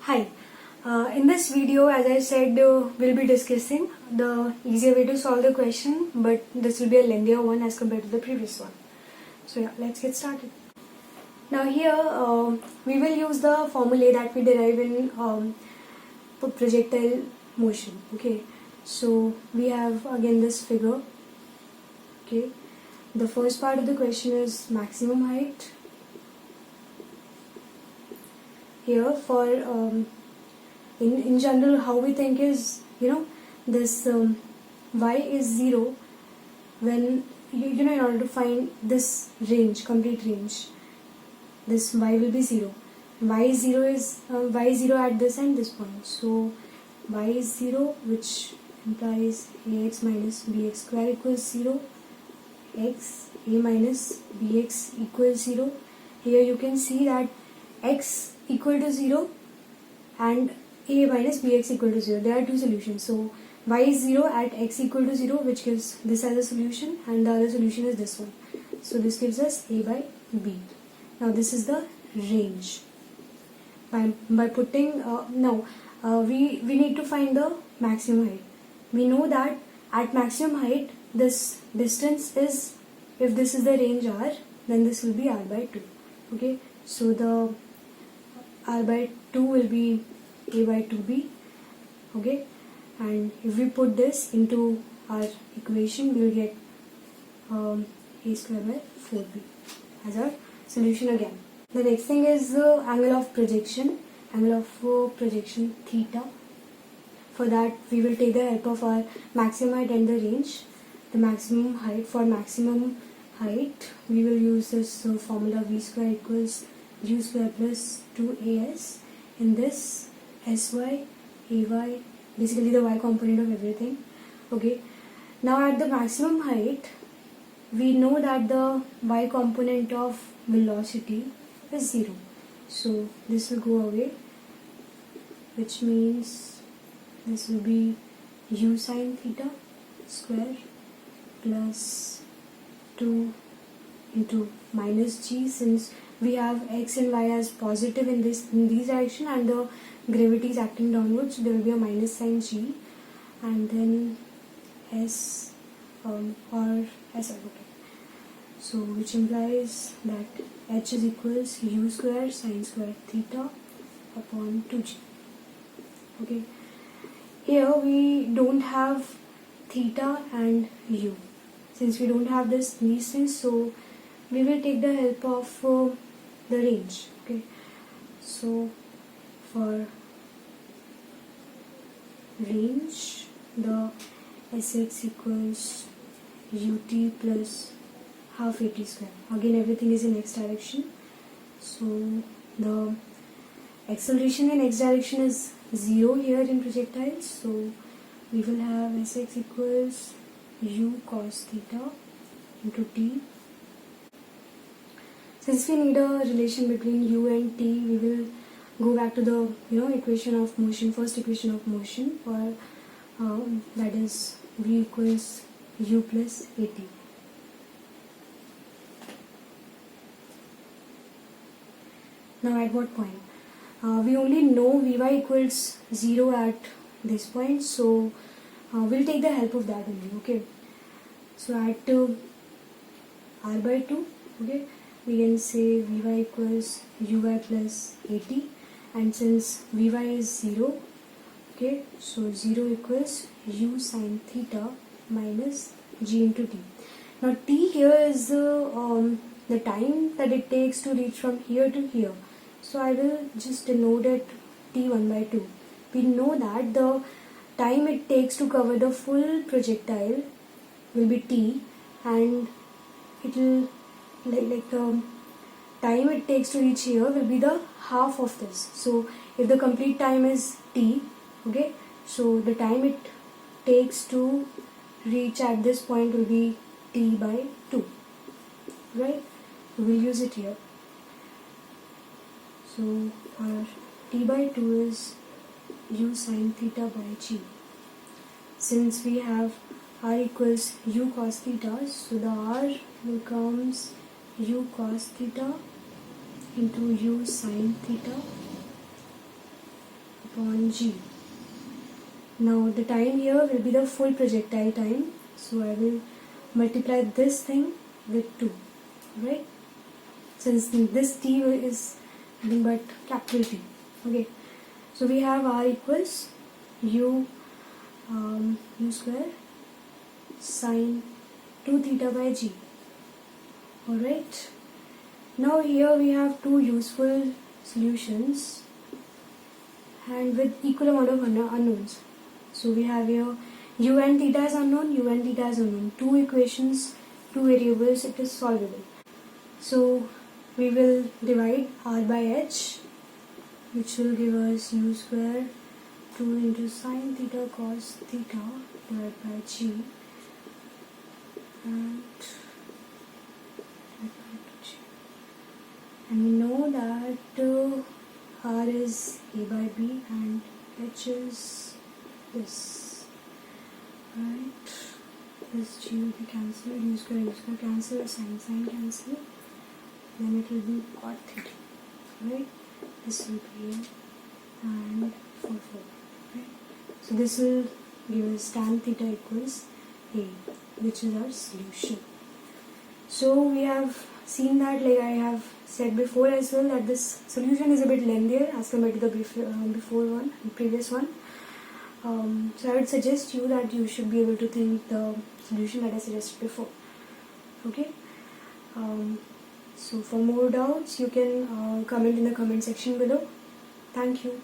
Hi. In this video, as I said, we'll be discussing the easier way to solve the question, but this will be a lengthier one as compared to the previous one. So yeah, let's get started. Now here, we will use the formulae that we derive in projectile motion. Okay, so we have again this figure. Okay, the first part of the question is maximum height. Here for in general, how we think is, this y is 0 when in order to find this range, complete range, this y will be 0. Y is 0 is y is 0 at this and this point. So y is 0, which implies ax minus bx square equals 0. X a minus bx equals 0. Here you can see that x equal to 0 and a minus bx equal to 0. There are two solutions. So y is 0 at x equal to 0, which gives this as a solution, and the other solution is this one. So this gives us a by b. Now this is the range. By putting we need to find the maximum height. We know that at maximum height this distance is, if this is the range r, then this will be r by 2. Okay, so the r by 2 will be a by 2b. Okay, and if we put this into our equation, we will get a square by 4b as our solution again. The next thing is the angle of projection, theta. For that, we will take the help of our maximum height and the range. The maximum height, for maximum height, we will use this formula v square equals u square plus 2as. In this, sy, ay, basically the y component of everything. Okay. Now at the maximum height, we know that the y component of velocity is 0. So this will go away, which means this will be u sine theta square plus 2 into minus g, since we have x and y as positive in these direction and the gravity is acting downwards, so there will be a minus sign g, and then s or s. Okay. So which implies that h is equals u square sine square theta upon 2g. Okay. Here we don't have theta and u. Since we don't have these things, so we will take the help of the range. Okay. So for range, the sx equals ut plus half at square. Again, everything is in x direction. So the acceleration in x direction is 0 here in projectiles. So we will have sx equals u cos theta into t. Since we need a relation between u and t, we will go back to the equation of motion, first equation of motion, for that is v equals u plus at. Now at what point? We only know vy equals 0 at this point, so we'll take the help of that only. Okay, so at r by 2, okay, we can say vy equals uy plus at, and since vy is 0, okay, so 0 equals u sine theta minus g into t. Now t here is the time that it takes to reach from here to here. So I will just denote it t1 by 2. We know that the time it takes to cover the full projectile will be t, and it will like the time it takes to reach here will be the half of this. So if the complete time is t, okay, so the time it takes to reach at this point will be t by 2, right? We'll use it here. So our t by 2 is u sine theta by g. Since we have r equals u cos theta, so the r becomes u cos theta into u sine theta upon g. Now the time here will be the full projectile time, so I will multiply this thing with 2, right? Since this t is nothing but capital T. Okay, so we have r equals u square sine 2 theta by g. Alright, now here we have two useful solutions and with equal amount of unknowns. So we have here u and theta is unknown, u and theta is unknown. Two equations, two variables, it is solvable. So we will divide r by h, which will give us u square 2 into sine theta cos theta divided by g, and we know that r is a by b and h is this, right? This g will be cancelled, u square cancel, sine cancel, then it will be cot theta, right? This will be and 4, right? So this will give us tan theta equals a, which is our solution. So we have seen that, like I have said before as well, that this solution is a bit lengthier as compared to the previous one. So I would suggest you that you should be able to think the solution that I suggested before. Okay. So for more doubts, you can comment in the comment section below. Thank you.